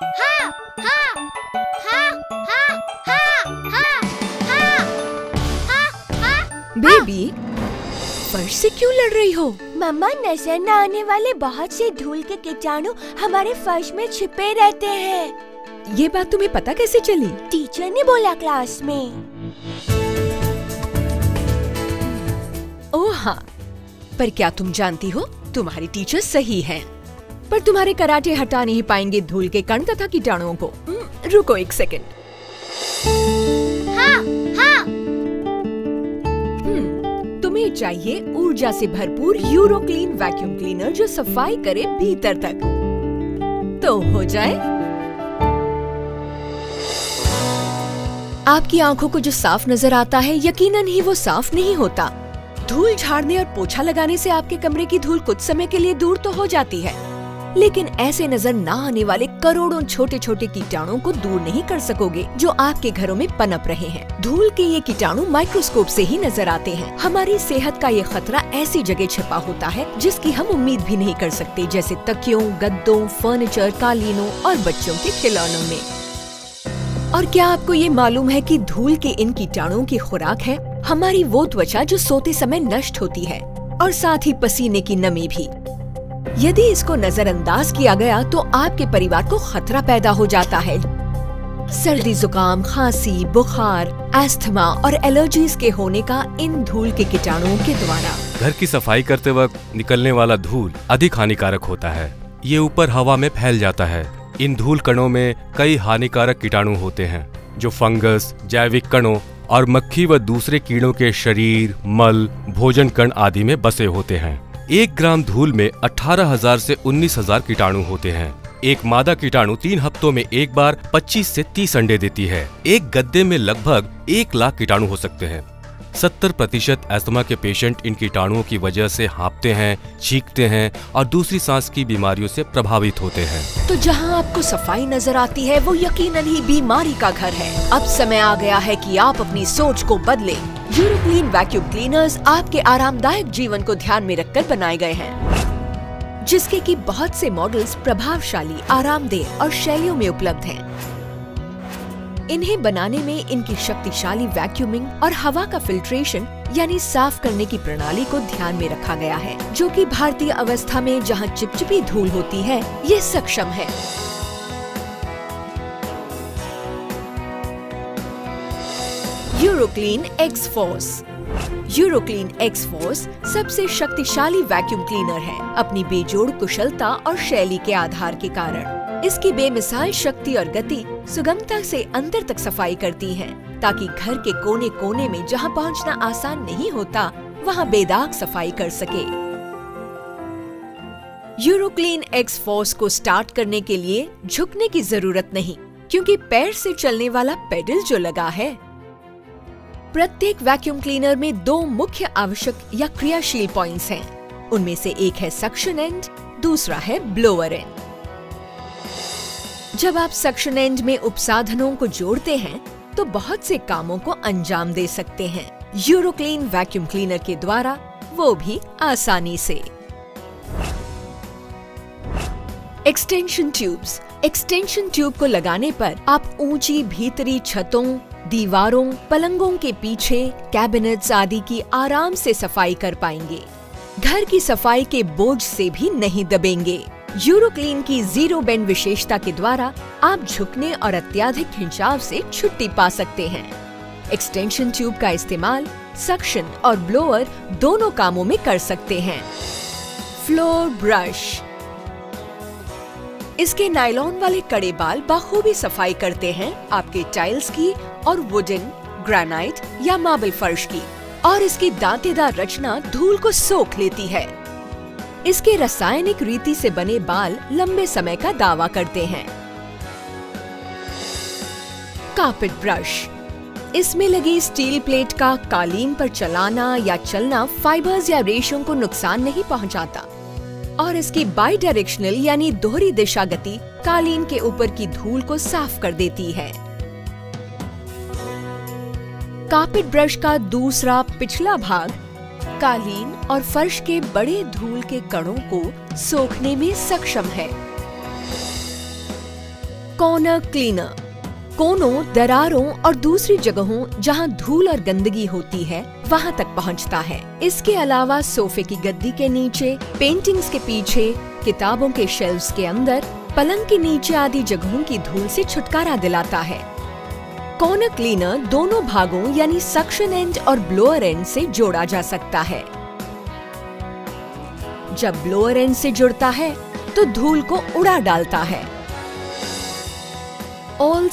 हाँ, हाँ, हाँ, हाँ, हाँ, हाँ, हाँ, हाँ, हाँ। बेबी, फर्श से क्यों लड़ रही हो? मम्मा, नजर न आने वाले बहुत से धूल के कीटाणु हमारे फर्श में छिपे रहते हैं। ये बात तुम्हें पता कैसे चली? टीचर ने बोला क्लास में। ओह हाँ, पर क्या तुम जानती हो, तुम्हारी टीचर सही हैं, पर तुम्हारे कराटे हटा नहीं पाएंगे धूल के कण तथा कीटाणुओं को। रुको एक सेकंड। हाँ, हाँ। तुम्हें चाहिए ऊर्जा से भरपूर यूरोक्लीन वैक्यूम क्लीनर जो सफाई करे भीतर तक। तो हो जाए। आपकी आंखों को जो साफ नजर आता है, यकीनन ही वो साफ नहीं होता। धूल झाड़ने और पोछा लगाने से आपके कमरे की धूल कुछ समय के लिए दूर तो हो जाती है, लेकिन ऐसे नजर ना आने वाले करोड़ों छोटे छोटे कीटाणुओं को दूर नहीं कर सकोगे जो आपके घरों में पनप रहे हैं। धूल के ये कीटाणु माइक्रोस्कोप से ही नजर आते हैं। हमारी सेहत का ये खतरा ऐसी जगह छिपा होता है जिसकी हम उम्मीद भी नहीं कर सकते, जैसे तकियों, गद्दों, फर्नीचर, कालीनों और बच्चों के खिलौनों में। और क्या आपको ये मालूम है कि धूल के इन कीटाणुओं की खुराक है हमारी वो त्वचा जो सोते समय नष्ट होती है, और साथ ही पसीने की नमी भी। यदि इसको नजरअंदाज किया गया तो आपके परिवार को खतरा पैदा हो जाता है। सर्दी, जुकाम, खांसी, बुखार, अस्थमा और एलर्जीज के होने का इन धूल के कीटाणुओं के द्वारा। घर की सफाई करते वक्त निकलने वाला धूल अधिक हानिकारक होता है। ये ऊपर हवा में फैल जाता है। इन धूल कणों में कई हानिकारक कीटाणु होते हैं जो फंगस, जैविक कणों और मक्खी व दूसरे कीड़ों के शरीर, मल, भोजन कण आदि में बसे होते हैं। 1 ग्राम धूल में 18,000 से 19,000 कीटाणु होते हैं। एक मादा कीटाणु 3 हफ्तों में एक बार 25 से 30 अंडे देती है। एक गद्दे में लगभग 1 लाख कीटाणु हो सकते हैं। 70% अस्थमा के पेशेंट इन कीटाणुओं की वजह से हाँफते हैं, छींकते हैं और दूसरी सांस की बीमारियों से प्रभावित होते हैं। तो जहां आपको सफाई नजर आती है वो यकीनन ही बीमारी का घर है। अब समय आ गया है कि आप अपनी सोच को बदलें। यूरोक्लीन वैक्यूम क्लीनर्स आपके आरामदायक जीवन को ध्यान में रखकर बनाए गए हैं, जिसके कि बहुत से मॉडल्स प्रभावशाली, आरामदेह और शैलियों में उपलब्ध हैं। इन्हें बनाने में इनकी शक्तिशाली वैक्यूमिंग और हवा का फिल्ट्रेशन यानी साफ करने की प्रणाली को ध्यान में रखा गया है, जो कि भारतीय अवस्था में जहां चिपचिपी धूल होती है ये सक्षम है। यूरोक्लीन एक्स फोर्स। यूरोक्लीन एक्स फोर्स सबसे शक्तिशाली वैक्यूम क्लीनर है अपनी बेजोड़ कुशलता और शैली के आधार के कारण। इसकी बेमिसाल शक्ति और गति सुगमता से अंदर तक सफाई करती है, ताकि घर के कोने कोने में जहां पहुंचना आसान नहीं होता वहां बेदाग सफाई कर सके। यूरोक्लीन एक्स फोर्स को स्टार्ट करने के लिए झुकने की जरूरत नहीं, क्योंकि पैर से चलने वाला पेडल जो लगा है। प्रत्येक वैक्यूम क्लीनर में 2 मुख्य आवश्यक या क्रियाशील पॉइंट्स हैं। उनमें से एक है सक्शन एंड, दूसरा है ब्लोअर एंड। जब आप सक्शन एंड में उपसाधनों को जोड़ते हैं तो बहुत से कामों को अंजाम दे सकते हैं यूरोक्लीन वैक्यूम क्लीनर के द्वारा, वो भी आसानी से। Extension tubes. एक्सटेंशन ट्यूब को लगाने पर आप ऊंची भीतरी छतों, दीवारों, पलंगों के पीछे, कैबिनेट्स आदि की आराम से सफाई कर पाएंगे। घर की सफाई के बोझ से भी नहीं दबेंगे। यूरोक्लीन की जीरो बेंड विशेषता के द्वारा आप झुकने और अत्यधिक खिंचाव से छुट्टी पा सकते हैं। एक्सटेंशन ट्यूब का इस्तेमाल सक्शन और ब्लोअर दोनों कामों में कर सकते हैं। Floor brush. इसके नायलॉन वाले कड़े बाल बखूबी सफाई करते हैं आपके टाइल्स की और वुडन, ग्रेनाइट या मार्बल फर्श की, और इसकी दांतेदार रचना धूल को सोख लेती है। इसके रासायनिक रीति से बने बाल लंबे समय का दावा करते हैं। Carpet brush. इसमें लगी स्टील प्लेट का कालीन पर चलाना या चलना फाइबर्स या रेशों को नुकसान नहीं पहुंचाता, और इसकी बाई डायरेक्शनल यानी दोहरी दिशा गति कालीन के ऊपर की धूल को साफ कर देती है। कारपेट ब्रश का दूसरा पिछला भाग कालीन और फर्श के बड़े धूल के कणों को सोखने में सक्षम है। कॉर्नर क्लीनर कोनों, दरारों और दूसरी जगहों जहां धूल और गंदगी होती है वहां तक पहुंचता है। इसके अलावा सोफे की गद्दी के नीचे, पेंटिंग्स के पीछे, किताबों के शेल्फ्स के अंदर, पलंग के नीचे आदि जगहों की धूल से छुटकारा दिलाता है। कॉर्नर क्लीनर दोनों भागों यानी सक्शन एंड और ब्लोअर एंड से जोड़ा जा सकता है। जब ब्लोअर एंड से जुड़ता है तो धूल को उड़ा डालता है। ऑल